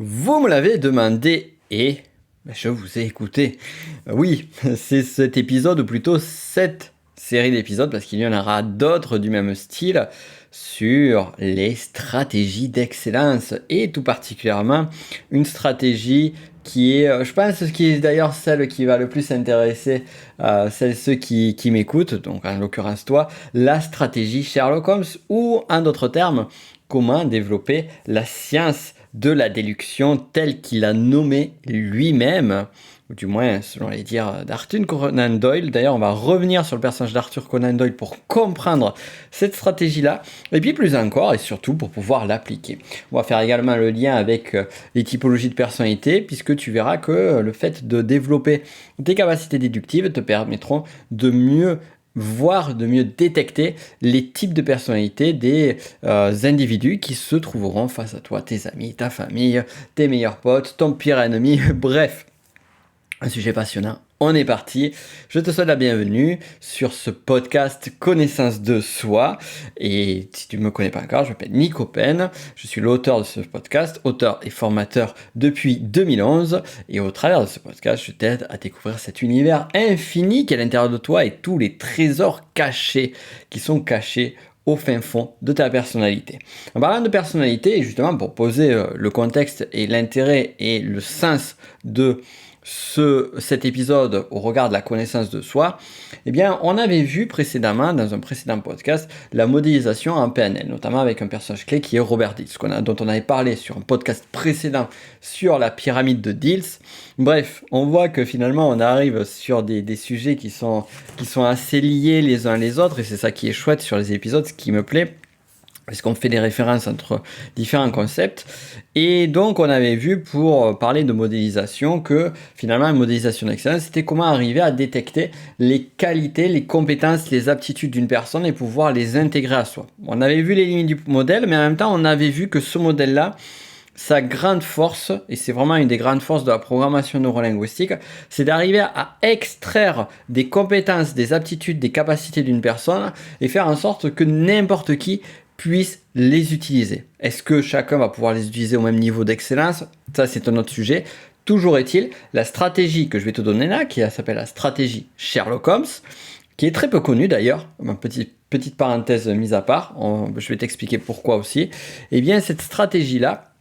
Vous me l'avez demandé et je vous ai écouté. Oui, c'est cet épisode, ou plutôt cette série d'épisodes, parce qu'il y en aura d'autres du même style, sur les stratégies d'excellence, et tout particulièrement une stratégie qui est, je pense, qui est d'ailleurs celle qui va le plus intéresser ceux qui m'écoutent, donc en l'occurrence toi, la stratégie Sherlock Holmes, ou en d'autres termes, comment développer la science de la déduction telle qu'il a nommé lui-même, ou du moins selon les dires d'Arthur Conan Doyle. D'ailleurs, on va revenir sur le personnage d'Arthur Conan Doyle pour comprendre cette stratégie-là, et puis plus encore, et surtout pour pouvoir l'appliquer. On va faire également le lien avec les typologies de personnalité, puisque tu verras que le fait de développer tes capacités déductives te permettront de mieux voir, de mieux détecter les types de personnalités des individus qui se trouveront face à toi, tes amis, ta famille, tes meilleurs potes, ton pire ennemi, bref, un sujet passionnant. On est parti. Je te souhaite la bienvenue sur ce podcast Connaissance de soi. Et si tu ne me connais pas encore, je m'appelle Nico Pen. Je suis l'auteur de ce podcast, auteur et formateur depuis 2011. Et au travers de ce podcast, je t'aide à découvrir cet univers infini qui est à l'intérieur de toi et tous les trésors cachés qui sont cachés au fin fond de ta personnalité. En parlant de personnalité, et justement pour poser le contexte et l'intérêt et le sens de cet épisode au regard de la connaissance de soi, eh bien, on avait vu précédemment, dans un précédent podcast, la modélisation en PNL, notamment avec un personnage clé qui est Robert Dills, dont on avait parlé sur un podcast précédent sur la pyramide de Dills. Bref, on voit que finalement, on arrive sur des sujets qui sont assez liés les uns les autres, et c'est ça qui est chouette sur les épisodes, ce qui me plaît, parce qu'on fait des références entre différents concepts. Et donc, on avait vu, pour parler de modélisation, que finalement, une modélisation d'excellence, c'était comment arriver à détecter les qualités, les compétences, les aptitudes d'une personne et pouvoir les intégrer à soi. On avait vu les limites du modèle, mais en même temps, on avait vu que ce modèle-là, sa grande force, et c'est vraiment une des grandes forces de la programmation neurolinguistique, c'est d'arriver à extraire des compétences, des aptitudes, des capacités d'une personne et faire en sorte que n'importe qui puisse les utiliser. Est-ce que chacun va pouvoir les utiliser au même niveau d'excellence? Ça, c'est un autre sujet. Toujours est-il, la stratégie que je vais te donner là, qui s'appelle la stratégie Sherlock Holmes, qui est très peu connue d'ailleurs, petite parenthèse mise à part, je vais t'expliquer pourquoi aussi, eh bien cette stratégie-là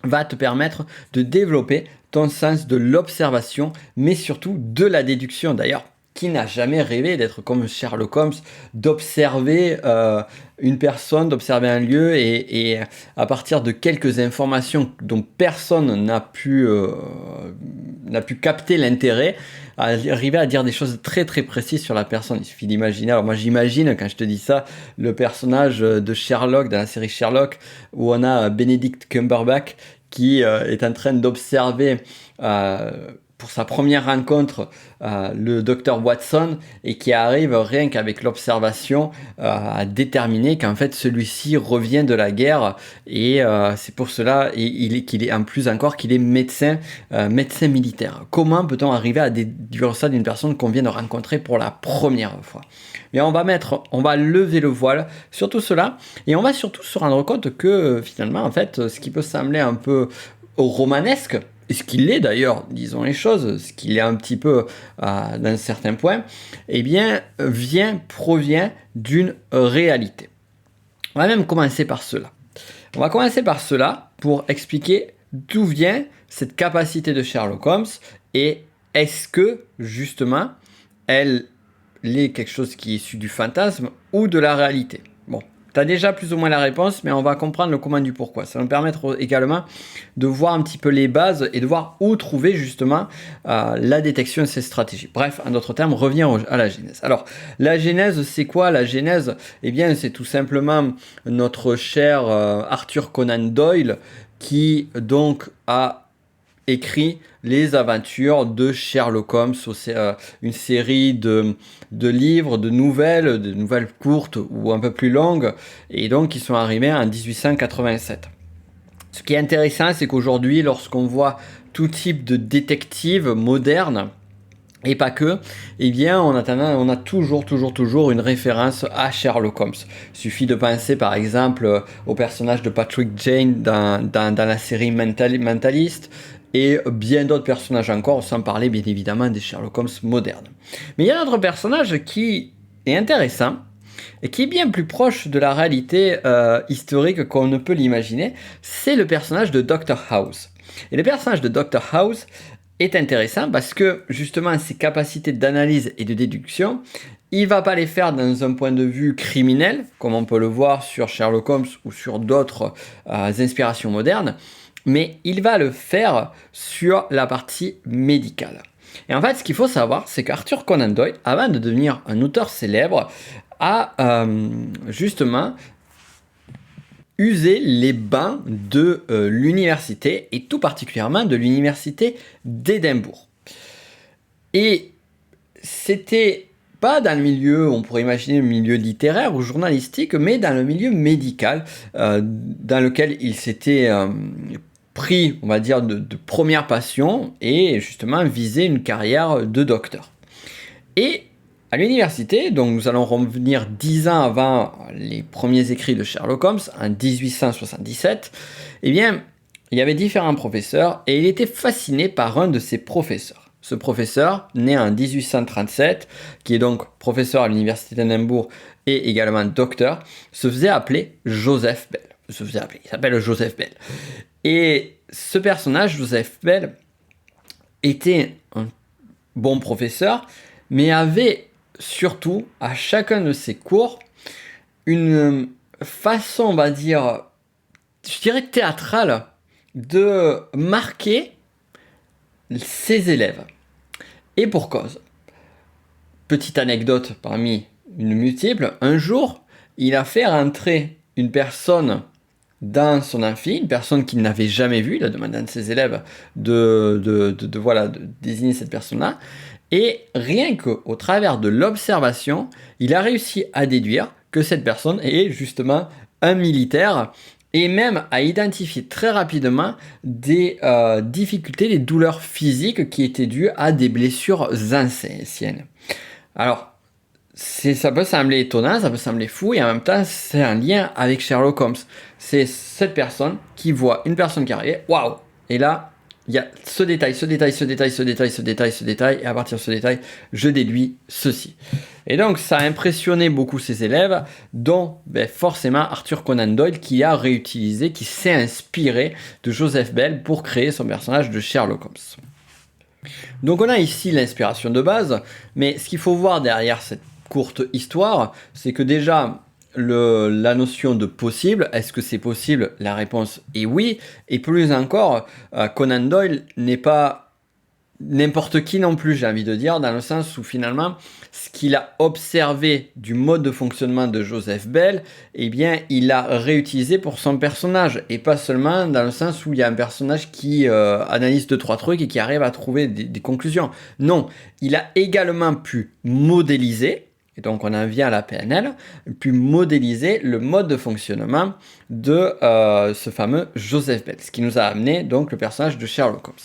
va te permettre de développer ton sens de l'observation, mais surtout de la déduction. D'ailleurs, qui n'a jamais rêvé d'être comme Sherlock Holmes, d'observer une personne, d'observer un lieu et à partir de quelques informations dont personne n'a pu capter l'intérêt, arriver à dire des choses très très précises sur la personne. Il suffit d'imaginer, alors moi j'imagine quand je te dis ça, le personnage de Sherlock dans la série Sherlock où on a Benedict Cumberbatch qui est en train d'observer pour sa première rencontre le docteur Watson et qui arrive rien qu'avec l'observation à déterminer qu'en fait celui-ci revient de la guerre et c'est pour cela qu'il est en plus encore qu'il est médecin militaire. Comment peut-on arriver à déduire ça d'une personne qu'on vient de rencontrer pour la première fois? Mais on va lever le voile sur tout cela et on va surtout se rendre compte que finalement en fait ce qui peut sembler un peu romanesque, et ce qu'il est d'ailleurs, disons les choses, ce qu'il est un petit peu d'un certain point, eh bien, provient d'une réalité. On va même commencer par cela. On va commencer par cela pour expliquer d'où vient cette capacité de Sherlock Holmes et est-ce que, justement, elle est quelque chose qui est issu du fantasme ou de la réalité. Bon. Tu as déjà plus ou moins la réponse, mais on va comprendre le comment du pourquoi. Ça va nous permettre également de voir un petit peu les bases et de voir où trouver justement la détection de ces stratégies. Bref, en d'autres termes, revenir à la genèse. Alors, la genèse, c'est quoi la genèse? Eh bien, c'est tout simplement notre cher Arthur Conan Doyle qui donc a écrit les aventures de Sherlock Holmes, une série de livres, de nouvelles courtes ou un peu plus longues, et donc qui sont arrivés en 1887. Ce qui est intéressant, c'est qu'aujourd'hui, lorsqu'on voit tout type de détective moderne, Et pas que, eh bien, on a toujours une référence à Sherlock Holmes. Il suffit de penser par exemple au personnage de Patrick Jane dans la série Mentalist et bien d'autres personnages encore, sans parler bien évidemment des Sherlock Holmes modernes. Mais il y a un autre personnage qui est intéressant et qui est bien plus proche de la réalité historique qu'on ne peut l'imaginer, c'est le personnage de Dr House. Et le personnage de Dr House est intéressant parce que justement ses capacités d'analyse et de déduction, il va pas les faire dans un point de vue criminel, comme on peut le voir sur Sherlock Holmes ou sur d'autres inspirations modernes, mais il va le faire sur la partie médicale. Et en fait, ce qu'il faut savoir, c'est qu'Arthur Conan Doyle, avant de devenir un auteur célèbre, a justement usé les bancs de l'université, et tout particulièrement de l'université d'Édimbourg. Et c'était pas dans le milieu, on pourrait imaginer le milieu littéraire ou journalistique, mais dans le milieu médical, dans lequel il s'était pris, on va dire, de première passion, et justement visé une carrière de docteur. Et à l'université, donc nous allons revenir 10 ans avant les premiers écrits de Sherlock Holmes, en 1877, eh bien, il y avait différents professeurs et il était fasciné par un de ces professeurs. Ce professeur, né en 1837, qui est donc professeur à l'université d'Édimbourg et également docteur, se faisait appeler Joseph Bell. Il s'appelle Joseph Bell. Et ce personnage, Joseph Bell, était un bon professeur, mais avait surtout, à chacun de ses cours, une façon, on va dire, je dirais théâtrale, de marquer ses élèves. Et pour cause. Petite anecdote parmi une multiple, un jour, il a fait rentrer une personne dans son amphi, une personne qu'il n'avait jamais vue, il a demandé à ses élèves de désigner cette personne-là, et rien qu'au travers de l'observation, il a réussi à déduire que cette personne est justement un militaire et même à identifier très rapidement des difficultés, des douleurs physiques qui étaient dues à des blessures anciennes. Alors, ça peut sembler étonnant, ça peut sembler fou, et en même temps, c'est un lien avec Sherlock Holmes. C'est cette personne qui voit une personne qui arrive, waouh! Et là, il y a ce détail, et à partir de ce détail, je déduis ceci. Et donc, ça a impressionné beaucoup ses élèves, dont forcément Arthur Conan Doyle, qui a réutilisé, qui s'est inspiré de Joseph Bell pour créer son personnage de Sherlock Holmes. Donc, on a ici l'inspiration de base, mais ce qu'il faut voir derrière cette courte histoire, c'est que déjà, la notion de possible, est-ce que c'est possible? La réponse est oui, et plus encore, Conan Doyle n'est pas n'importe qui non plus, j'ai envie de dire, dans le sens où finalement, ce qu'il a observé du mode de fonctionnement de Joseph Bell, eh bien, il l'a réutilisé pour son personnage, et pas seulement dans le sens où il y a un personnage qui analyse 2-3 trucs et qui arrive à trouver des conclusions. Non, il a également pu modéliser, et donc on en vient à la PNL, puis modéliser le mode de fonctionnement de ce fameux Joseph Bell, ce qui nous a amené donc le personnage de Sherlock Holmes.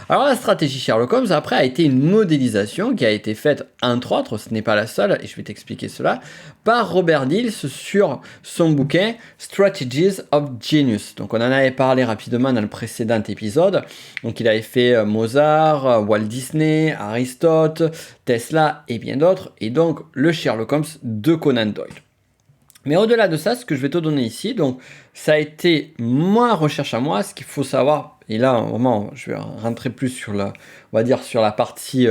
Alors la stratégie Sherlock Holmes après a été une modélisation qui a été faite entre autres, ce n'est pas la seule, et je vais t'expliquer cela, par Robert Dills sur son bouquin Strategies of Genius. Donc on en avait parlé rapidement dans le précédent épisode. Donc il avait fait Mozart, Walt Disney, Aristote, Tesla et bien d'autres, et donc le Sherlock Holmes de Conan Doyle. Mais au-delà de ça, ce que je vais te donner ici, donc ça a été ma recherche à moi, ce qu'il faut savoir, et là vraiment je vais rentrer plus sur on va dire sur la partie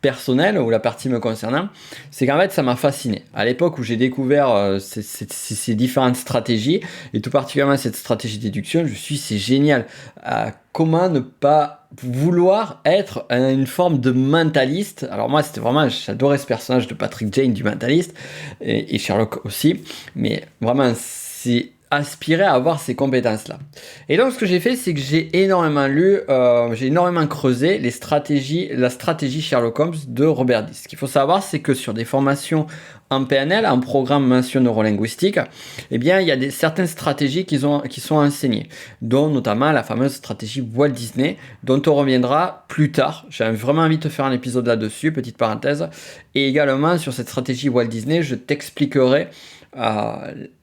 personnelle ou la partie me concernant, c'est qu'en fait ça m'a fasciné. À l'époque où j'ai découvert ces différentes stratégies, et tout particulièrement cette stratégie de déduction, je me suis dit c'est génial, comment ne pas vouloir être une forme de mentaliste. Alors moi c'était vraiment, j'adorais ce personnage de Patrick Jane du mentaliste, et Sherlock aussi, mais vraiment c'est aspirer à avoir ces compétences-là. Et donc, ce que j'ai fait, c'est que j'ai énormément lu, j'ai énormément creusé la stratégie Sherlock Holmes de Robert Dills. Ce qu'il faut savoir, c'est que sur des formations en PNL, en programmation neurolinguistique, eh bien, il y a certaines stratégies qui sont enseignées, dont notamment la fameuse stratégie Walt Disney, dont on reviendra plus tard. J'ai vraiment envie de te faire un épisode là-dessus, petite parenthèse. Et également, sur cette stratégie Walt Disney, je t'expliquerai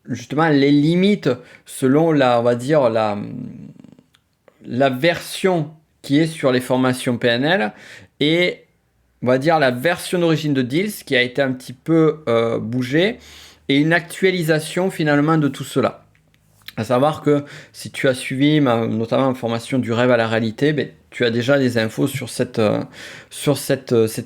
justement les limites selon on va dire la version qui est sur les formations PNL et on va dire la version d'origine de Dills qui a été un petit peu bougée et une actualisation finalement de tout cela. À savoir que si tu as suivi notamment ma formation du rêve à la réalité, ben, tu as déjà des infos sur cette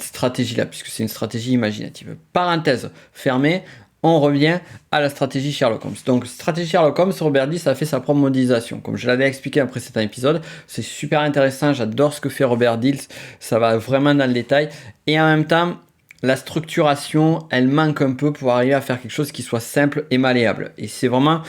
stratégie-là, puisque c'est une stratégie imaginative. Parenthèse fermée, on revient à la stratégie Sherlock Holmes. Donc, stratégie Sherlock Holmes, Robert Dills a fait sa propre modélisation. Comme je l'avais expliqué dans un précédent épisode, c'est super intéressant, j'adore ce que fait Robert Dills, ça va vraiment dans le détail. Et en même temps, la structuration, elle manque un peu pour arriver à faire quelque chose qui soit simple et malléable. Et c'est vraiment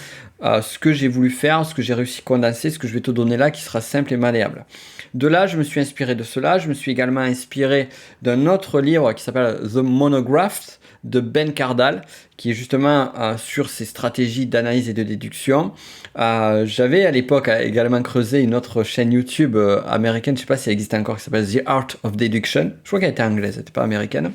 ce que j'ai voulu faire, ce que j'ai réussi à condenser, ce que je vais te donner là, qui sera simple et malléable. De là, je me suis inspiré de cela. Je me suis également inspiré d'un autre livre qui s'appelle The Monograph de Ben Cardall, qui est justement sur ces stratégies d'analyse et de déduction. J'avais à l'époque également creusé une autre chaîne YouTube américaine, je ne sais pas si elle existe encore, qui s'appelle The Art of Deduction. Je crois qu'elle était anglaise, elle n'était pas américaine.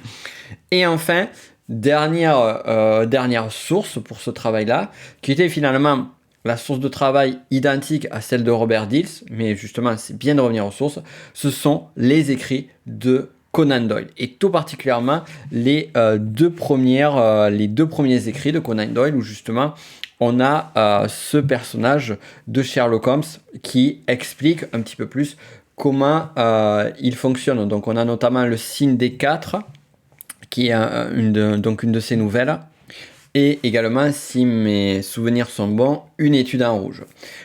Et enfin, dernière source pour ce travail-là, qui était finalement la source de travail identique à celle de Robert Dills, mais justement c'est bien de revenir aux sources, ce sont les écrits de Conan Doyle, et tout particulièrement les deux premiers écrits de Conan Doyle, où justement on a ce personnage de Sherlock Holmes qui explique un petit peu plus comment il fonctionne. Donc on a notamment le signe des 4, qui est une de ses nouvelles, et également, si mes souvenirs sont bons, une étude en rouge.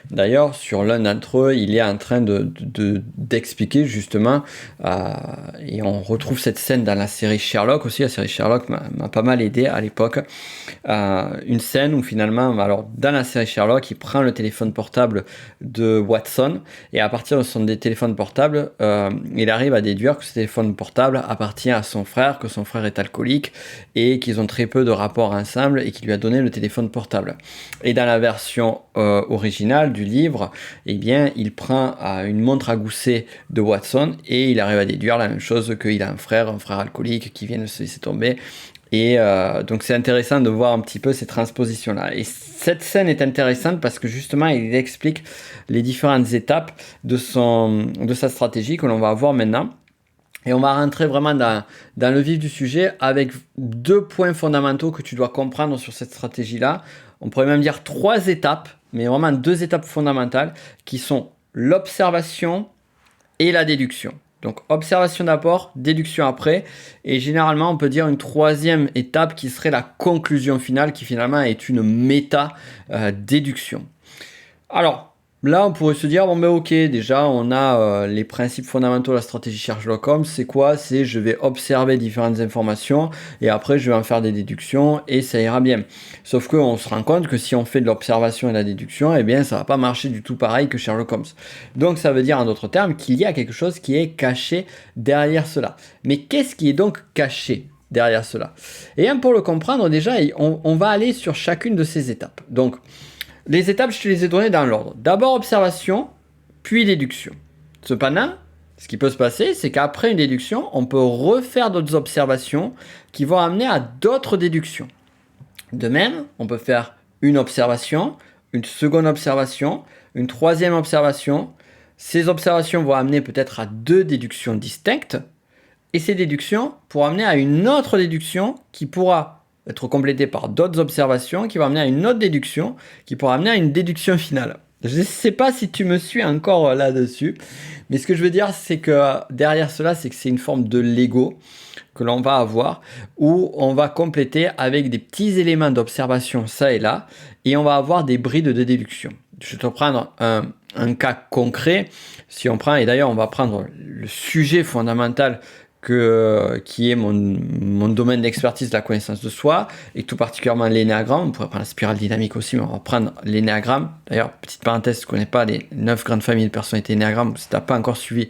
D'ailleurs, sur l'un d'entre eux, il est en train d'expliquer justement, et on retrouve cette scène dans la série Sherlock aussi. La série Sherlock m'a pas mal aidé à l'époque. Une scène où finalement, alors dans la série Sherlock, il prend le téléphone portable de Watson, et à partir de son téléphone portable, il arrive à déduire que ce téléphone portable appartient à son frère, que son frère est alcoolique, et qu'ils ont très peu de rapports ensemble, et qui lui a donné le téléphone portable. Et dans la version originale du livre, eh bien, il prend une montre à gousset de Watson et il arrive à déduire la même chose, qu'il a un frère alcoolique qui vient de se laisser tomber. Et donc c'est intéressant de voir un petit peu ces transpositions-là. Et cette scène est intéressante parce que justement, il explique les différentes étapes de sa stratégie que l'on va voir maintenant. Et on va rentrer vraiment dans le vif du sujet avec 2 points fondamentaux que tu dois comprendre sur cette stratégie-là. On pourrait même dire 3 étapes, mais vraiment 2 étapes fondamentales qui sont l'observation et la déduction. Donc observation d'abord, déduction après, et généralement on peut dire une 3e étape qui serait la conclusion finale, qui finalement est une méta-déduction. Alors, là, on pourrait se dire, bon ben ok, déjà on a les principes fondamentaux de la stratégie Sherlock Holmes, c'est quoi? C'est je vais observer différentes informations et après je vais en faire des déductions et ça ira bien. Sauf qu'on se rend compte que si on fait de l'observation et de la déduction, eh bien ça va pas marcher du tout pareil que Sherlock Holmes. Donc ça veut dire en d'autres termes qu'il y a quelque chose qui est caché derrière cela. Mais qu'est-ce qui est donc caché derrière cela? Et bien pour le comprendre déjà, on va aller sur chacune de ces étapes. Donc, les étapes, je te les ai données dans l'ordre. D'abord observation, puis déduction. Cependant, ce qui peut se passer, c'est qu'après une déduction, on peut refaire d'autres observations qui vont amener à d'autres déductions. De même, on peut faire une observation, une seconde observation, une 3e observation. Ces observations vont amener peut-être à 2 déductions distinctes. Et ces déductions pourront amener à une autre déduction qui pourra être complété par d'autres observations qui vont amener à une autre déduction qui pourra amener à une déduction finale. Je ne sais pas si tu me suis encore là-dessus, mais ce que je veux dire, c'est que derrière cela, c'est que c'est une forme de Lego que l'on va avoir, où on va compléter avec des petits éléments d'observation ça et là, et on va avoir des brides de déduction. Je vais te prendre un cas concret, si on prend, et d'ailleurs on va prendre le sujet fondamental qui est mon domaine d'expertise de la connaissance de soi, et tout particulièrement l'énéagramme. On pourrait prendre la spirale dynamique aussi, mais on va prendre l'énéagramme. D'ailleurs, petite parenthèse, si tu ne connais pas les 9 grandes familles de personnalités énéagramme, si tu n'as pas encore suivi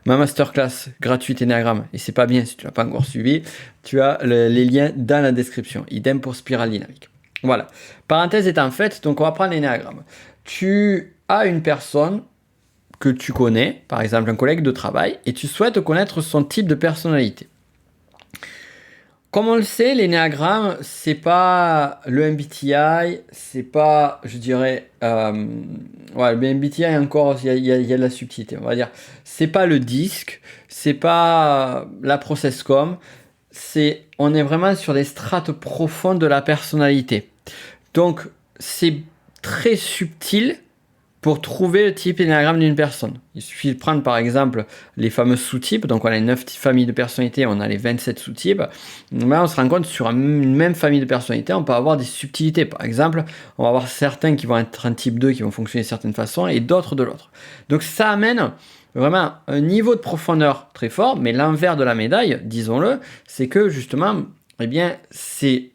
ma masterclass gratuite énéagramme, et c'est pas bien si tu l'as pas encore suivi, tu as les liens dans la description. Idem pour spirale dynamique. Voilà. Parenthèse étant faite, donc on va prendre l'énéagramme. Tu as une personne que tu connais, par exemple un collègue de travail, et tu souhaites connaître son type de personnalité. Comme on le sait, l'énéagramme, c'est pas le MBTI, c'est pas, je dirais, le MBTI encore, il y a de la subtilité, on va dire. C'est pas le disque, c'est pas la processcom, on est vraiment sur des strates profondes de la personnalité. Donc, c'est très subtil pour trouver le type énéagramme d'une personne. Il suffit de prendre par exemple les fameux sous-types, donc on a les 9 familles de personnalités, on a les 27 sous-types. Là on se rend compte sur une même famille de personnalités, on peut avoir des subtilités. Par exemple, on va avoir certains qui vont être un type 2 qui vont fonctionner de certaines façons et d'autres de l'autre. Donc ça amène vraiment un niveau de profondeur très fort, mais l'envers de la médaille, disons-le, c'est que justement, eh bien, c'est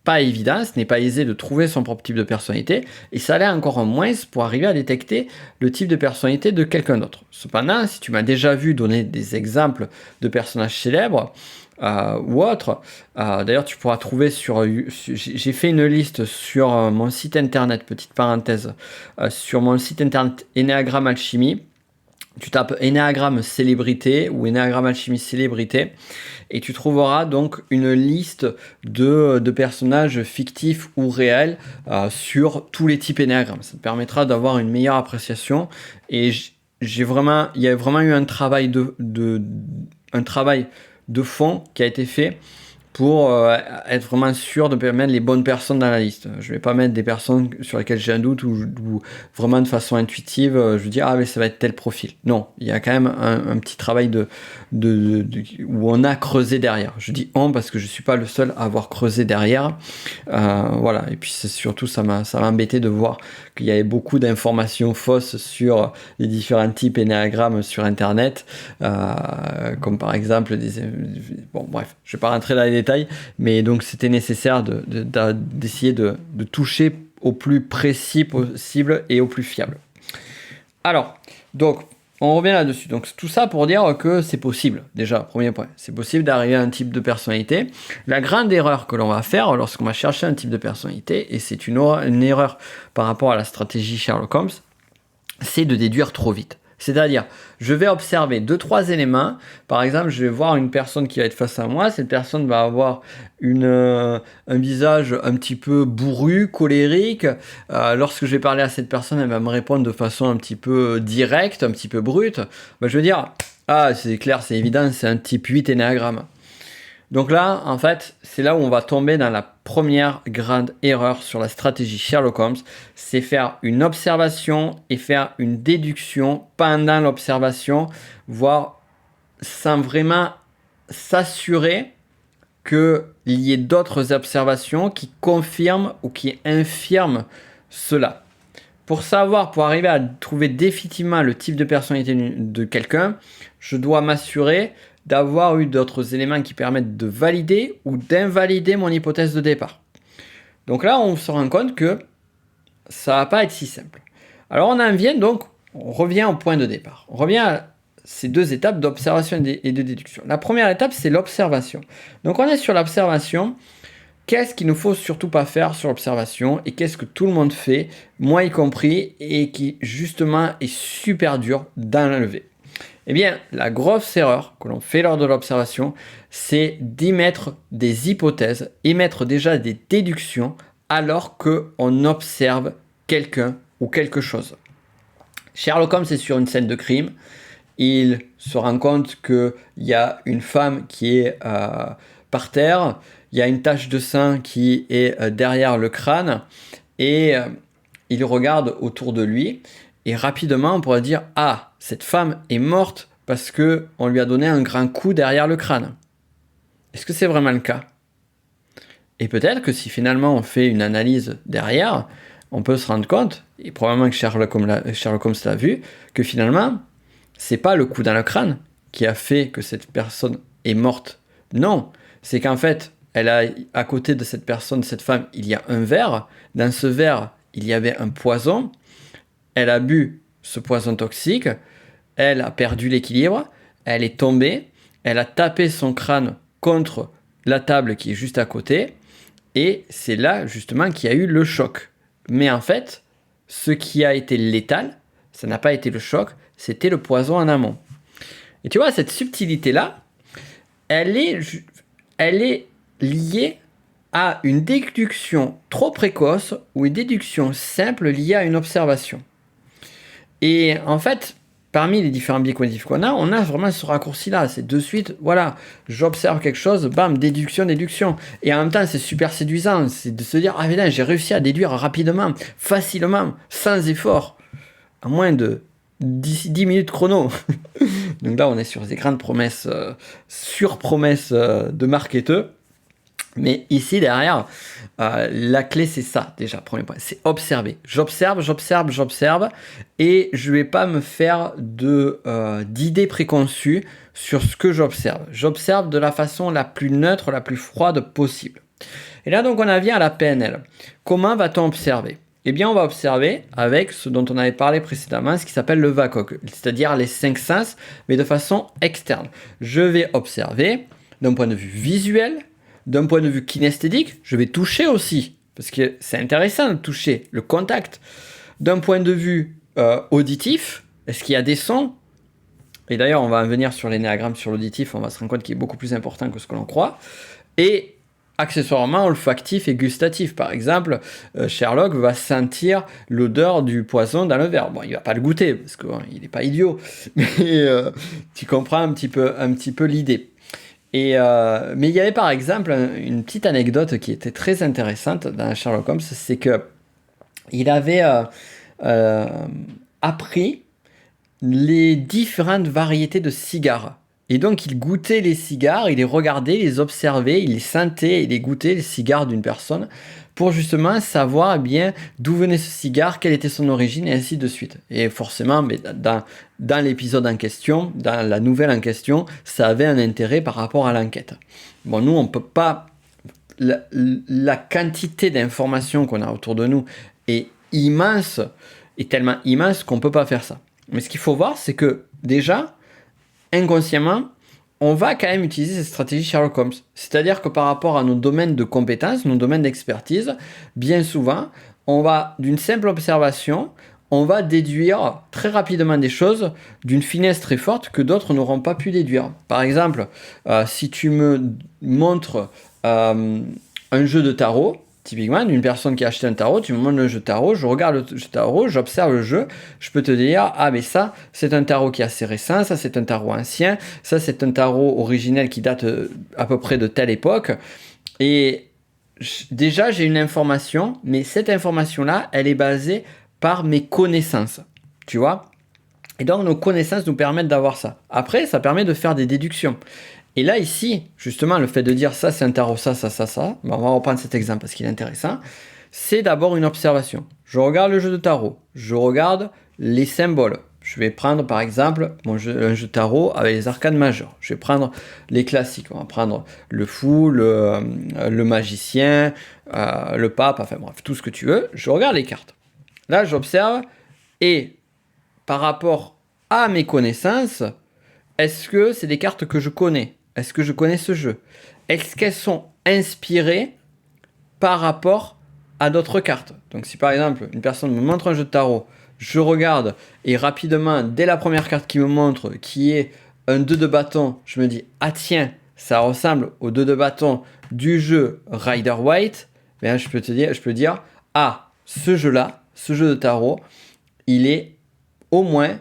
pas évident, ce n'est pas aisé de trouver son propre type de personnalité, et ça l'est encore moins pour arriver à détecter le type de personnalité de quelqu'un d'autre. Cependant, si tu m'as déjà vu donner des exemples de personnages célèbres ou autres, d'ailleurs tu pourras trouver j'ai fait une liste sur mon site internet, petite parenthèse, sur mon site internet Enneagram Alchimie. Tu tapes Enneagram Célébrité ou Enneagram Alchimie Célébrité et tu trouveras donc une liste de personnages fictifs ou réels sur tous les types Enneagram. Ça te permettra d'avoir une meilleure appréciation et il y a vraiment eu un travail un travail de fond qui a été fait pour être vraiment sûr de mettre les bonnes personnes dans la liste. Je ne vais pas mettre des personnes sur lesquelles j'ai un doute ou vraiment de façon intuitive, je dis mais ça va être tel profil. Non, il y a quand même un petit travail où on a creusé derrière. Je dis on parce que je ne suis pas le seul à avoir creusé derrière. Voilà, et puis c'est surtout ça m'a embêté de voir qu'il y avait beaucoup d'informations fausses sur les différents types énéagrammes sur internet, comme par exemple bon bref, je ne vais pas rentrer dans les détails, mais donc c'était nécessaire d'essayer de toucher au plus précis possible et au plus fiable. Alors, donc on revient là-dessus. Donc tout ça pour dire que c'est possible, déjà, premier point. C'est possible d'arriver à un type de personnalité. La grande erreur que l'on va faire lorsqu'on va chercher un type de personnalité, et c'est une erreur par rapport à la stratégie Sherlock Holmes, c'est de déduire trop vite. C'est-à-dire, je vais observer 2-3 éléments. Par exemple, je vais voir une personne qui va être face à moi. Cette personne va avoir un visage un petit peu bourru, colérique. Lorsque je vais parler à cette personne, elle va me répondre de façon un petit peu directe, un petit peu brute. Je vais dire, c'est clair, c'est évident, c'est un type 8 énéagramme. Donc là, en fait, c'est là où on va tomber dans la première grande erreur sur la stratégie Sherlock Holmes, c'est faire une observation et faire une déduction pendant l'observation, voire sans vraiment s'assurer qu'il y ait d'autres observations qui confirment ou qui infirment cela. Pour arriver à trouver définitivement le type de personnalité de quelqu'un, je dois m'assurer d'avoir eu d'autres éléments qui permettent de valider ou d'invalider mon hypothèse de départ. Donc là, on se rend compte que ça va pas être si simple. Alors on revient au point de départ. On revient à ces deux étapes d'observation et de déduction. La première étape, c'est l'observation. Donc on est sur l'observation. Qu'est-ce qu'il ne faut surtout pas faire sur l'observation et qu'est-ce que tout le monde fait, moi y compris, et qui justement est super dur d'enlever? Eh bien, la grosse erreur que l'on fait lors de l'observation, c'est d'y mettre des hypothèses, émettre déjà des déductions alors qu'on observe quelqu'un ou quelque chose. Sherlock Holmes est sur une scène de crime. Il se rend compte qu'il y a une femme qui est par terre. Il y a une tache de sang qui est derrière le crâne. Et il regarde autour de lui. Et rapidement, on pourrait dire « Ah, cette femme est morte parce qu'on lui a donné un grand coup derrière le crâne. » Est-ce que c'est vraiment le cas? Et peut-être que si finalement on fait une analyse derrière, on peut se rendre compte, et probablement que Sherlock Holmes l'a vu, que finalement, c'est pas le coup dans le crâne qui a fait que cette personne est morte. Non, c'est qu'en fait, elle a à côté de cette personne, de cette femme, il y a un verre. Dans ce verre, il y avait un poison. Elle a bu ce poison toxique. Elle a perdu l'équilibre. Elle est tombée. Elle a tapé son crâne contre la table qui est juste à côté. Et c'est là, justement, qu'il y a eu le choc. Mais en fait, ce qui a été létal, ça n'a pas été le choc, c'était le poison en amont. Et tu vois, cette subtilité-là, elle est liée à une déduction trop précoce ou une déduction simple liée à une observation. Et en fait, parmi les différents biais cognitifs qu'on a, on a vraiment ce raccourci-là. C'est de suite, voilà, j'observe quelque chose, bam, déduction, déduction. Et en même temps, c'est super séduisant. C'est de se dire, ah mais là, j'ai réussi à déduire rapidement, facilement, sans effort, à moins de 10 minutes chrono. Donc là, on est sur des grandes promesses, sur-promesses de marketeux. Mais ici, derrière, la clé, c'est ça, déjà, premier point. C'est observer. J'observe. Et je ne vais pas me faire d'idées préconçues sur ce que j'observe. J'observe de la façon la plus neutre, la plus froide possible. Et là, donc, on en vient à la PNL. Comment va-t-on observer ? Eh bien, on va observer avec ce dont on avait parlé précédemment, ce qui s'appelle le VACOG, c'est-à-dire les 5 sens, mais de façon externe. Je vais observer d'un point de vue visuel, d'un point de vue kinesthétique, je vais toucher aussi, parce que c'est intéressant de toucher, le contact. D'un point de vue auditif, est-ce qu'il y a des sons ? Et d'ailleurs, on va en venir sur l'énéagramme, sur l'auditif, on va se rendre compte qu'il est beaucoup plus important que ce que l'on croit. Et accessoirement, olfactif et gustatif. Par exemple, Sherlock va sentir l'odeur du poison dans le verre. Bon, il va pas le goûter, parce qu'il n'est pas idiot, mais tu comprends un petit peu l'idée. Mais il y avait par exemple une petite anecdote qui était très intéressante dans Sherlock Holmes, c'est que il avait appris les différentes variétés de cigares. Et donc il goûtait les cigares, il les regardait, les observait, il les sentait, il les goûtait, les cigares d'une personne, pour justement savoir eh bien d'où venait ce cigare, quelle était son origine, et ainsi de suite. Et forcément, mais dans l'épisode en question, dans la nouvelle en question, ça avait un intérêt par rapport à l'enquête. Bon, nous, on peut pas... La quantité d'informations qu'on a autour de nous est immense, est tellement immense qu'on peut pas faire ça. Mais ce qu'il faut voir, c'est que déjà, inconsciemment, on va quand même utiliser cette stratégie Sherlock Holmes. C'est-à-dire que par rapport à nos domaines de compétences, nos domaines d'expertise, bien souvent, on va, d'une simple observation, on va déduire très rapidement des choses d'une finesse très forte que d'autres n'auront pas pu déduire. Par exemple, si tu me montres un jeu de tarot, typiquement, d'une personne qui a acheté un tarot, tu me montres le jeu de tarot, je regarde le jeu de tarot, j'observe le jeu, je peux te dire, ah mais ça, c'est un tarot qui est assez récent, ça c'est un tarot ancien, ça c'est un tarot originel qui date à peu près de telle époque. Et déjà, j'ai une information, mais cette information-là, elle est basée par mes connaissances, tu vois. Et donc, nos connaissances nous permettent d'avoir ça. Après, ça permet de faire des déductions. Et là, ici, justement, le fait de dire ça, c'est un tarot, ça, on va reprendre cet exemple parce qu'il est intéressant, c'est d'abord une observation. Je regarde le jeu de tarot, je regarde les symboles. Je vais prendre, par exemple, un jeu de tarot avec les arcanes majeures. Je vais prendre les classiques. On va prendre le fou, le magicien, le pape, enfin bref, tout ce que tu veux. Je regarde les cartes. Là, j'observe et par rapport à mes connaissances, est-ce que c'est des cartes que je connais ? Est-ce que je connais ce jeu ? Est-ce qu'elles sont inspirées par rapport à d'autres cartes ? Donc si par exemple une personne me montre un jeu de tarot, je regarde et rapidement, dès la première carte qu'il me montre, qui est un 2 de bâton, je me dis « Ah tiens, ça ressemble au 2 de bâton du jeu Rider-Waite », ben, je peux dire « Ah, ce jeu-là, ce jeu de tarot, il est au moins,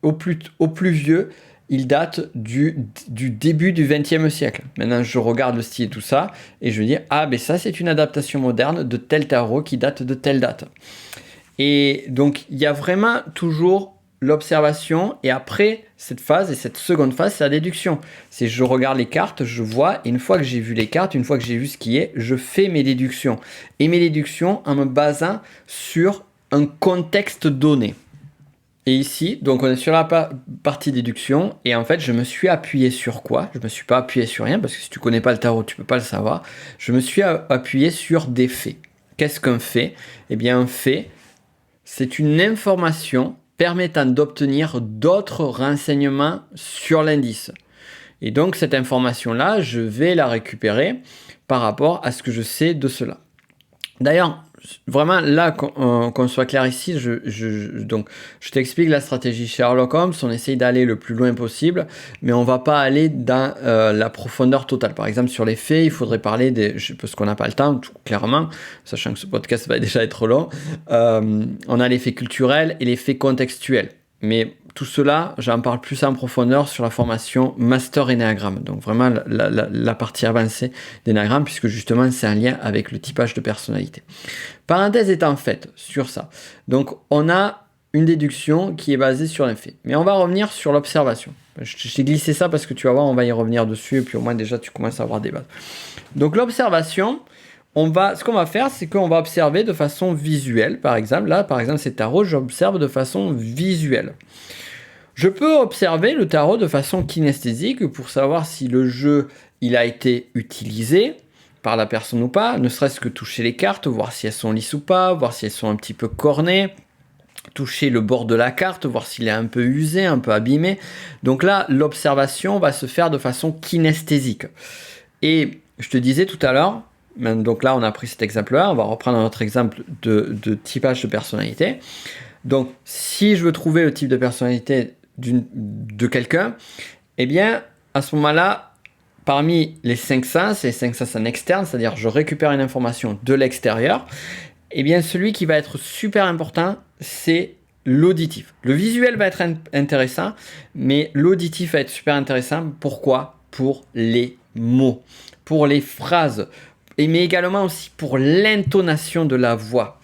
au plus vieux, il date du début du XXe siècle. Maintenant, je regarde le style et tout ça, et je me dis, ah, ben ça, c'est une adaptation moderne de tel tarot qui date de telle date. » Et donc, il y a vraiment toujours l'observation, et après cette phase, et cette seconde phase, c'est la déduction. C'est je regarde les cartes, je vois, et une fois que j'ai vu les cartes, une fois que j'ai vu ce qui est, je fais mes déductions. Et mes déductions en me basant sur un contexte donné. Et ici, donc on est sur la partie déduction, et en fait, je me suis appuyé sur quoi? Je me suis pas appuyé sur rien, parce que si tu connais pas le tarot, tu peux pas le savoir. Je me suis appuyé sur des faits. Qu'est-ce qu'un fait? Eh bien, un fait, c'est une information permettant d'obtenir d'autres renseignements sur l'indice. Et donc, cette information-là, je vais la récupérer par rapport à ce que je sais de cela. D'ailleurs, vraiment, là, qu'on soit clair ici, donc, je t'explique la stratégie Sherlock Holmes, on essaye d'aller le plus loin possible, mais on va pas aller dans la profondeur totale. Par exemple, sur les faits, il faudrait parler parce qu'on n'a pas le temps, tout clairement, sachant que ce podcast va déjà être long. On a les faits culturels et les faits contextuels. Mais tout cela, j'en parle plus en profondeur sur la formation Master Enneagramme. Donc vraiment la partie avancée d'Enneagramme, puisque justement c'est un lien avec le typage de personnalité. Parenthèse étant faite sur ça. Donc on a une déduction qui est basée sur un fait. Mais on va revenir sur l'observation. Je t'ai glissé ça parce que tu vas voir, on va y revenir dessus, et puis au moins déjà tu commences à avoir des bases. Donc l'observation, ce qu'on va faire, c'est qu'on va observer de façon visuelle. Par exemple, là, c'est tarot, j'observe de façon visuelle. Je peux observer le tarot de façon kinesthésique pour savoir si le jeu il a été utilisé par la personne ou pas, ne serait-ce que toucher les cartes, voir si elles sont lisses ou pas, voir si elles sont un petit peu cornées, toucher le bord de la carte, voir s'il est un peu usé, un peu abîmé. Donc là, l'observation va se faire de façon kinesthésique. Et je te disais tout à l'heure, donc là on a pris cet exemple-là, on va reprendre notre exemple de typage de personnalité. Donc si je veux trouver le type de personnalité de quelqu'un, eh bien à ce moment-là, parmi les 5 sens en externe, c'est-à-dire je récupère une information de l'extérieur, eh bien celui qui va être super important, c'est l'auditif. Le visuel va être intéressant, mais l'auditif va être super intéressant. Pourquoi? Pour les mots, pour les phrases, mais également aussi pour l'intonation de la voix.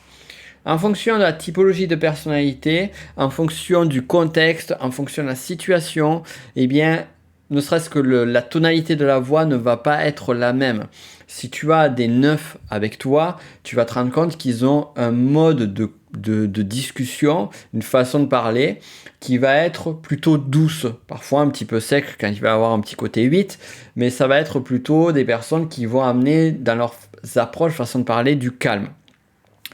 En fonction de la typologie de personnalité, en fonction du contexte, en fonction de la situation, eh bien, ne serait-ce que la tonalité de la voix ne va pas être la même. Si tu as des 9 avec toi, tu vas te rendre compte qu'ils ont un mode de discussion, une façon de parler qui va être plutôt douce, parfois un petit peu sec quand il va avoir un petit côté 8, mais ça va être plutôt des personnes qui vont amener dans leurs approches, façon de parler, du calme.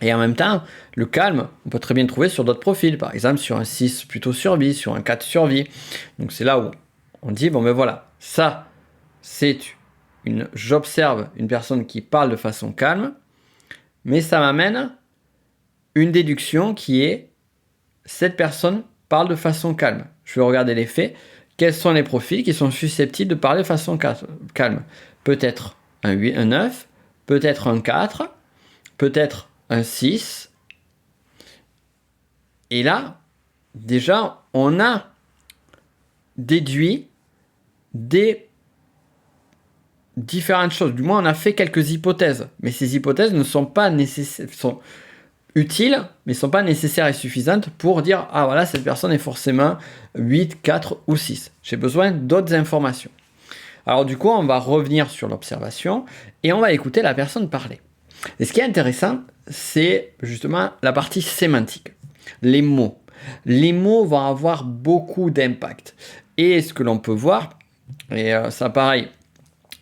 Et en même temps, le calme, on peut très bien le trouver sur d'autres profils, par exemple sur un 6 plutôt survie, sur un 4 survie. Donc c'est là où on dit, bon ben voilà, ça, j'observe une personne qui parle de façon calme, mais ça m'amène une déduction qui est, cette personne parle de façon calme. Je vais regarder les faits. Quels sont les profils qui sont susceptibles de parler de façon calme? Peut-être un 8, un 9, peut-être un 4, peut-être un 6. Et là, déjà, on a déduit des différentes choses. Du moins, on a fait quelques hypothèses. Mais ces hypothèses ne sont pas nécessaires, sont utiles, mais ne sont pas nécessaires et suffisantes pour dire, ah voilà, cette personne est forcément 8, 4 ou 6. J'ai besoin d'autres informations. Alors du coup, on va revenir sur l'observation et on va écouter la personne parler. Et ce qui est intéressant, c'est justement la partie sémantique. Les mots. Les mots vont avoir beaucoup d'impact. Et ce que l'on peut voir, et ça pareil,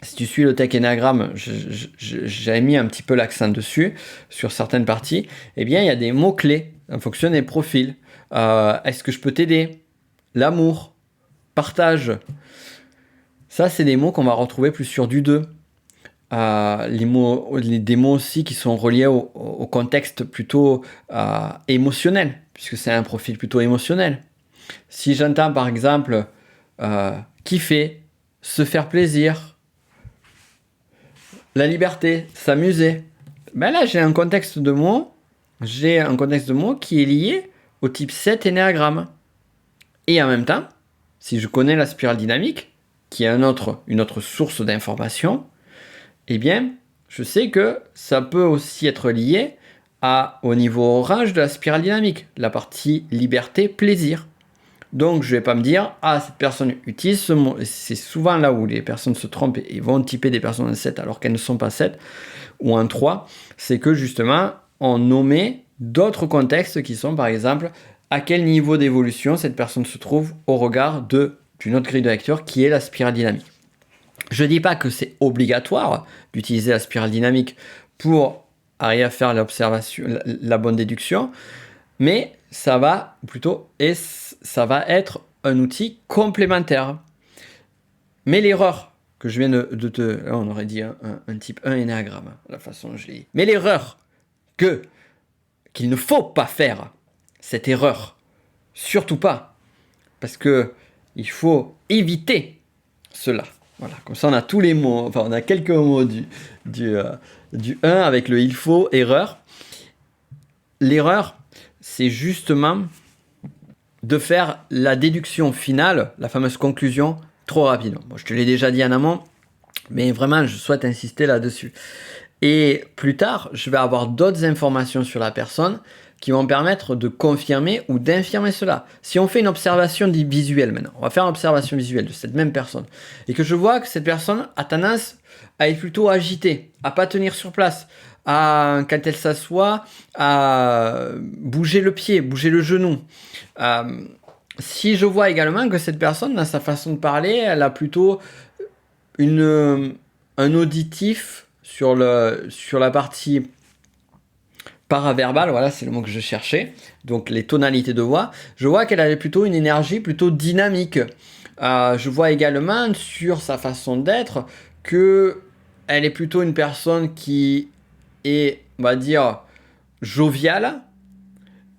si tu suis le Tech Enneagram, j'ai mis un petit peu l'accent dessus, sur certaines parties, eh bien il y a des mots-clés en fonction des profils. Est-ce que je peux t'aider? L'amour, partage. Ça, c'est des mots qu'on va retrouver plus sur du 2. Des mots aussi qui sont reliés au contexte plutôt émotionnel, puisque c'est un profil plutôt émotionnel. Si j'entends par exemple kiffer, se faire plaisir, la liberté, s'amuser, ben là j'ai un contexte de mots qui est lié au type 7 Ennéagramme. Et en même temps, si je connais la spirale dynamique, qui est une autre source d'information, eh bien, je sais que ça peut aussi être lié au niveau orange de la spirale dynamique, la partie liberté, plaisir. Donc, je ne vais pas me dire, cette personne utilise ce mot. C'est souvent là où les personnes se trompent et vont typer des personnes en 7 alors qu'elles ne sont pas 7 ou en 3. C'est que justement, on nommait d'autres contextes qui sont par exemple à quel niveau d'évolution cette personne se trouve au regard d'une autre grille de lecture qui est la spirale dynamique. Je ne dis pas que c'est obligatoire d'utiliser la spirale dynamique pour arriver à faire l'observation, la bonne déduction, mais ça va être un outil complémentaire. Mais l'erreur que je viens de te... Là, on aurait dit un type 1 énéagramme, la façon dont je l'ai dit. Mais l'erreur qu'il ne faut pas faire, cette erreur, surtout pas, parce que il faut éviter cela. Voilà, comme ça on a tous les mots, enfin on a quelques mots du 1 avec le il faut, erreur. L'erreur, c'est justement de faire la déduction finale, la fameuse conclusion, trop rapidement. Bon, je te l'ai déjà dit en amont, mais vraiment je souhaite insister là-dessus. Et plus tard, je vais avoir d'autres informations sur la personne qui vont permettre de confirmer ou d'infirmer cela. Si on fait une observation visuelle maintenant, on va faire une observation visuelle de cette même personne, et que je vois que cette personne a tendance à être plutôt agitée, à pas tenir sur place, quand elle s'assoit, à bouger le pied, bouger le genou. Si je vois également que cette personne, dans sa façon de parler, elle a plutôt un auditif sur la partie paraverbale, voilà, c'est le mot que je cherchais, donc les tonalités de voix, je vois qu'elle a plutôt une énergie plutôt dynamique. Je vois également sur sa façon d'être que elle est plutôt une personne qui est, on va dire, joviale,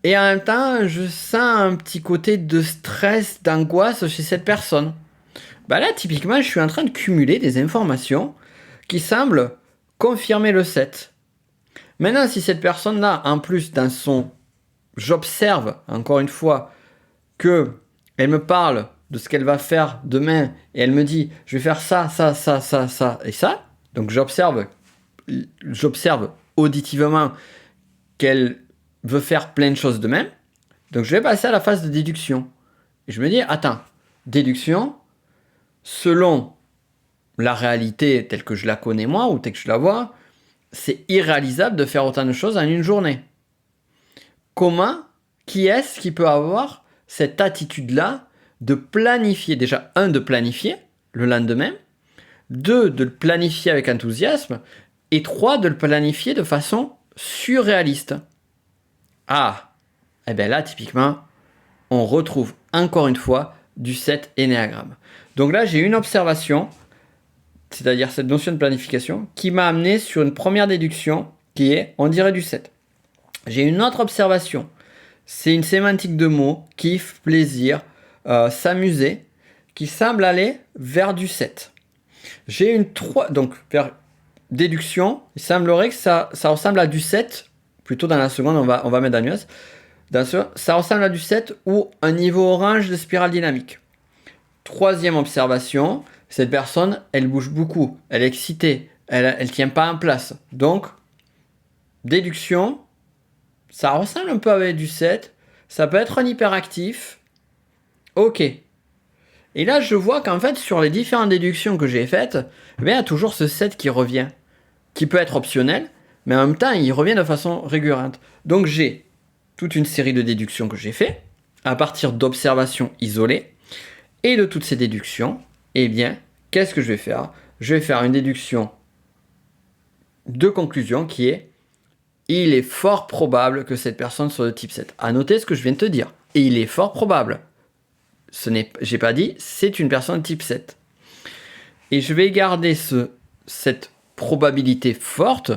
et en même temps, je sens un petit côté de stress, d'angoisse chez cette personne. Bah là, typiquement, je suis en train de cumuler des informations qui semblent confirmer le 7. Maintenant, si cette personne-là, en plus, j'observe, encore une fois, que elle me parle de ce qu'elle va faire demain, et elle me dit, je vais faire ça, ça, ça, ça, ça, et ça. Donc, j'observe auditivement qu'elle veut faire plein de choses demain. Donc, je vais passer à la phase de déduction. Et je me dis, attends, déduction, selon la réalité telle que je la connais moi, ou telle que je la vois, c'est irréalisable de faire autant de choses en une journée. Qui est-ce qui peut avoir cette attitude-là de planifier, déjà, de planifier le lendemain, 2, de le planifier avec enthousiasme, et 3, de le planifier de façon surréaliste. Et bien là, typiquement, on retrouve encore une fois du 7 énéagramme. Donc là, j'ai une observation, c'est-à-dire cette notion de planification, qui m'a amené sur une première déduction qui est, on dirait, du 7. J'ai une autre observation, c'est une sémantique de mots, kiff, plaisir, s'amuser, qui semble aller vers du 7. J'ai une 3, donc vers déduction, il semblerait que ça ressemble à du 7, plutôt dans la seconde, on va mettre dans nuance, ça ressemble à du 7 ou un niveau orange de spirale dynamique. Troisième observation, cette personne, elle bouge beaucoup, elle est excitée, elle tient pas en place. Donc, déduction, ça ressemble un peu avec du 7, ça peut être un hyperactif. Ok. Et là, je vois qu'en fait, sur les différentes déductions que j'ai faites, il y a toujours ce 7 qui revient, qui peut être optionnel, mais en même temps, il revient de façon récurrente. Donc, j'ai toute une série de déductions que j'ai fait, à partir d'observations isolées, et de toutes ces déductions, eh bien, qu'est-ce que je vais faire ? Je vais faire une déduction de conclusion qui est il est fort probable que cette personne soit de type 7. À noter ce que je viens de te dire. Et il est fort probable. J'ai pas dit, c'est une personne de type 7. Et je vais garder cette probabilité forte.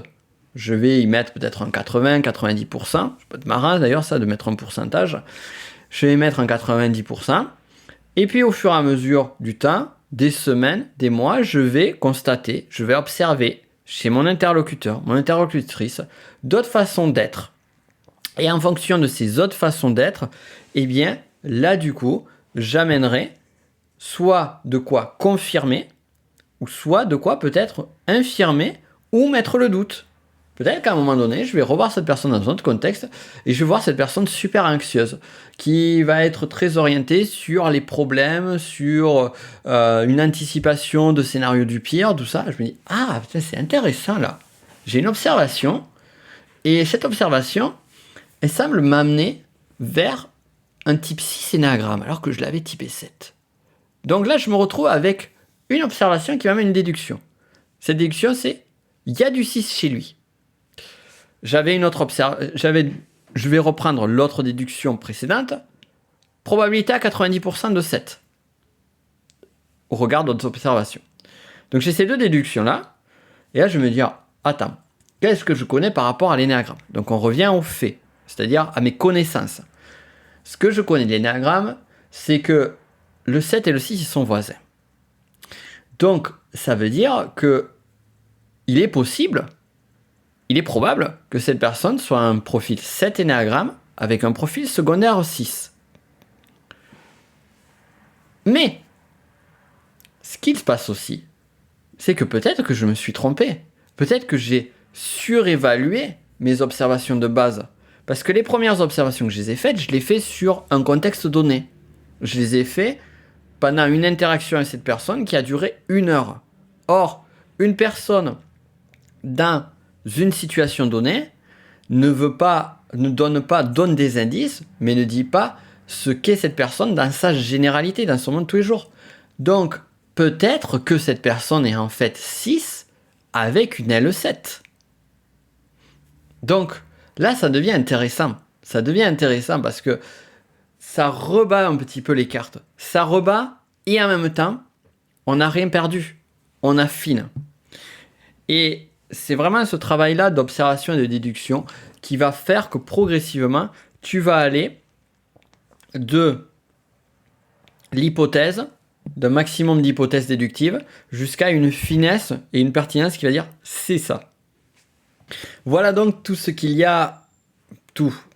Je vais y mettre peut-être un 80, 90%. C'est pas de marrant d'ailleurs ça, de mettre un pourcentage. Je vais y mettre un 90%. Et puis au fur et à mesure du temps, des semaines, des mois, je vais constater, je vais observer chez mon interlocuteur, mon interlocutrice, d'autres façons d'être. Et en fonction de ces autres façons d'être, eh bien, là du coup, j'amènerai soit de quoi confirmer, ou soit de quoi peut-être infirmer ou mettre le doute. Peut-être qu'à un moment donné, je vais revoir cette personne dans un autre contexte et je vais voir cette personne super anxieuse qui va être très orientée sur les problèmes, sur une anticipation de scénario du pire, tout ça. Je me dis, putain, c'est intéressant là. J'ai une observation et cette observation, elle semble m'amener vers un type 6 énéagramme alors que je l'avais typé 7. Donc là, je me retrouve avec une observation qui m'amène une déduction. Cette déduction, c'est il y a du 6 chez lui. J'avais une autre je vais reprendre l'autre déduction précédente. Probabilité à 90% de 7. Au regard d'autres observations. Donc j'ai ces deux déductions-là. Et là, je me dis, attends, qu'est-ce que je connais par rapport à l'énéagramme? Donc on revient aux faits, c'est-à-dire à mes connaissances. Ce que je connais de l'énéagramme, c'est que le 7 et le 6, ils sont voisins. Donc, ça veut dire que il est probable que cette personne soit un profil 7 énéagramme avec un profil secondaire 6. Mais, ce qu'il se passe aussi, c'est que peut-être que je me suis trompé. Peut-être que j'ai surévalué mes observations de base. Parce que les premières observations que je les ai faites, je les ai faites sur un contexte donné. Je les ai faites pendant une interaction avec cette personne qui a duré 1 heure. Or, une personne dans une situation donnée donne des indices, mais ne dit pas ce qu'est cette personne dans sa généralité, dans son monde de tous les jours. Donc, peut-être que cette personne est en fait 6 avec une L7. Donc, là, ça devient intéressant. Ça devient intéressant parce que ça rebat un petit peu les cartes. Ça rebat et en même temps, on n'a rien perdu. On affine. Et c'est vraiment ce travail-là d'observation et de déduction qui va faire que progressivement, tu vas aller de l'hypothèse, d'un maximum d'hypothèses déductives, jusqu'à une finesse et une pertinence qui va dire c'est ça. Voilà donc tout ce qu'il y a,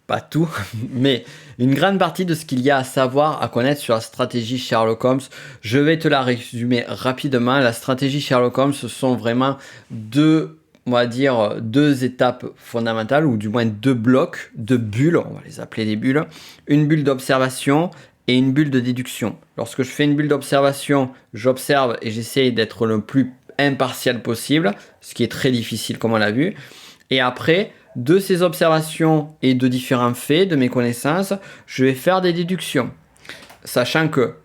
pas tout, mais une grande partie de ce qu'il y a à savoir, à connaître sur la stratégie Sherlock Holmes. Je vais te la résumer rapidement. La stratégie Sherlock Holmes, ce sont vraiment deux étapes fondamentales, ou du moins 2 blocs, 2 bulles, on va les appeler des bulles. Une bulle d'observation et une bulle de déduction. Lorsque je fais une bulle d'observation, j'observe et j'essaye d'être le plus impartial possible, ce qui est très difficile comme on l'a vu. Et après, de ces observations et de différents faits, de mes connaissances, je vais faire des déductions. Sachant que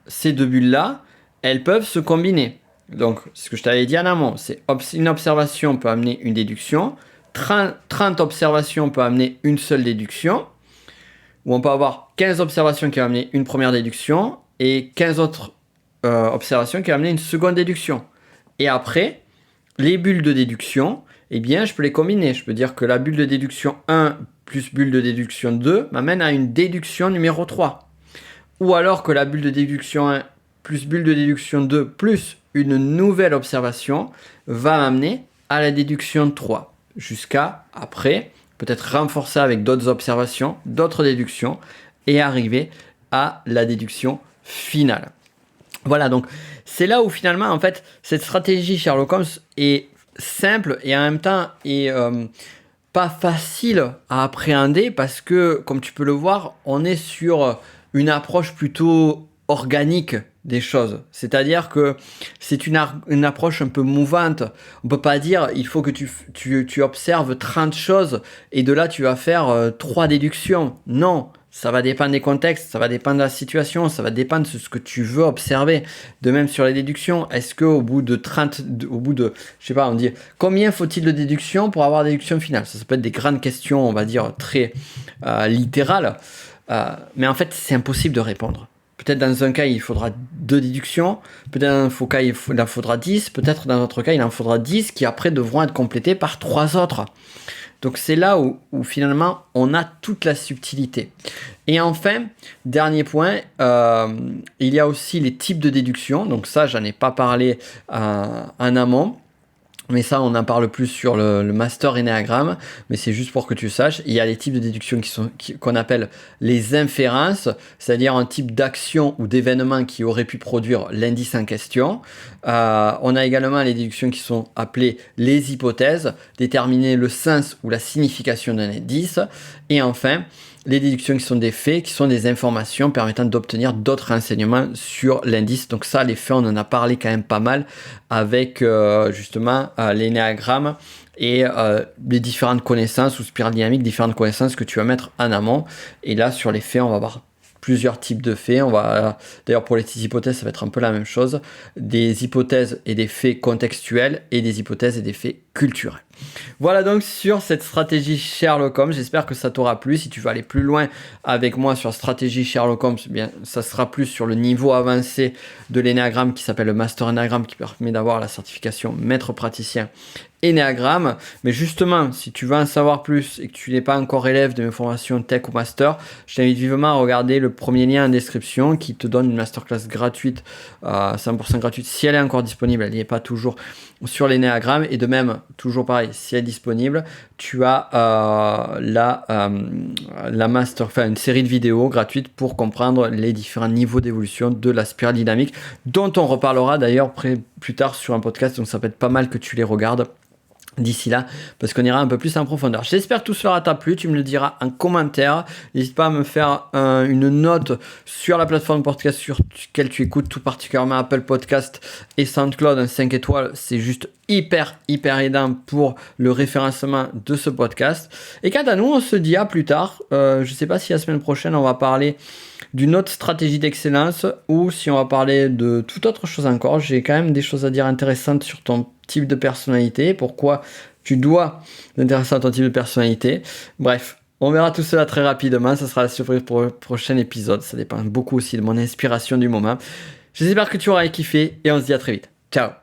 ces 2 bulles-là, elles peuvent se combiner. Donc, ce que je t'avais dit en amont, c'est une observation peut amener une déduction, 30 observations peut amener une seule déduction, ou on peut avoir 15 observations qui vont amener une première déduction, et 15 autres observations qui vont amener une seconde déduction. Et après, les bulles de déduction, eh bien, je peux les combiner. Je peux dire que la bulle de déduction 1 plus bulle de déduction 2 m'amène à une déduction numéro 3. Ou alors que la bulle de déduction 1 plus bulle de déduction 2 plus une nouvelle observation va m'amener à la déduction 3. Jusqu'à, après, peut-être renforcer avec d'autres observations, d'autres déductions, et arriver à la déduction finale. Voilà, donc c'est là où finalement, en fait, cette stratégie Sherlock Holmes est simple et en même temps est pas facile à appréhender parce que, comme tu peux le voir, on est sur une approche plutôt organique des choses. C'est-à-dire que c'est une approche un peu mouvante. On peut pas dire il faut que tu observes 30 choses et de là tu vas faire 3 déductions. Non, ça va dépendre des contextes, ça va dépendre de la situation, ça va dépendre de ce que tu veux observer. De même sur les déductions, est-ce que au bout de, je sais pas, on dit combien faut-il de déductions pour avoir déduction finale? Ça peut être des grandes questions, on va dire très littérales, mais en fait c'est impossible de répondre. Peut-être dans un cas, il faudra 2 déductions. Peut-être dans un cas, il en faudra 10. Peut-être dans un autre cas, il en faudra 10 qui après devront être complétés par 3 autres. Donc c'est là où finalement, on a toute la subtilité. Et enfin, dernier point, il y a aussi les types de déduction. Donc ça, j'en ai pas parlé en amont. Mais ça, on en parle plus sur le master énéagramme, mais c'est juste pour que tu saches. Il y a les types de déduction qu'on appelle les inférences, c'est-à-dire un type d'action ou d'événement qui aurait pu produire l'indice en question. On a également les déductions qui sont appelées les hypothèses, déterminer le sens ou la signification d'un indice. Et enfin, les déductions qui sont des faits, qui sont des informations permettant d'obtenir d'autres renseignements sur l'indice. Donc ça, les faits, on en a parlé quand même pas mal avec justement l'énéagramme et les différentes connaissances ou spirales dynamiques, différentes connaissances que tu vas mettre en amont. Et là, sur les faits, on va voir plusieurs types de faits. D'ailleurs, pour les hypothèses, ça va être un peu la même chose. Des hypothèses et des faits contextuels et des hypothèses et des faits culturels. Voilà donc sur cette stratégie Sherlock Holmes. J'espère que ça t'aura plu. Si tu veux aller plus loin avec moi sur stratégie Sherlock Holmes, bien, ça sera plus sur le niveau avancé de l'énéagramme qui s'appelle le Master Énéagramme, qui permet d'avoir la certification maître praticien Énéagramme. Mais justement, si tu veux en savoir plus et que tu n'es pas encore élève de mes formations tech ou master, je t'invite vivement à regarder le premier lien en description qui te donne une masterclass gratuite, 100% gratuite, si elle est encore disponible. Elle n'y est pas toujours sur l'énéagramme. Et de même, toujours pareil, si elle est disponible, tu as la master, enfin une série de vidéos gratuites pour comprendre les différents niveaux d'évolution de la spirale dynamique, dont on reparlera d'ailleurs plus tard sur un podcast. Donc ça peut être pas mal que tu les regardes d'ici là, parce qu'on ira un peu plus en profondeur. J'espère que tout cela t'a plu, tu me le diras en commentaire. N'hésite pas à me faire une note sur la plateforme podcast sur laquelle tu écoutes, tout particulièrement Apple Podcast et SoundCloud, un 5 étoiles, c'est juste hyper aidant pour le référencement de ce podcast. Et quant à nous, on se dit à plus tard. Je sais pas si la semaine prochaine on va parler d'une autre stratégie d'excellence ou si on va parler de toute autre chose encore. J'ai quand même des choses à dire intéressantes sur ton type de personnalité, pourquoi tu dois t'intéresser à ton type de personnalité. Bref, on verra tout cela très rapidement. Ça sera la surprise pour le prochain épisode. Ça dépend beaucoup aussi de mon inspiration du moment. J'espère que tu auras kiffé et on se dit à très vite. Ciao!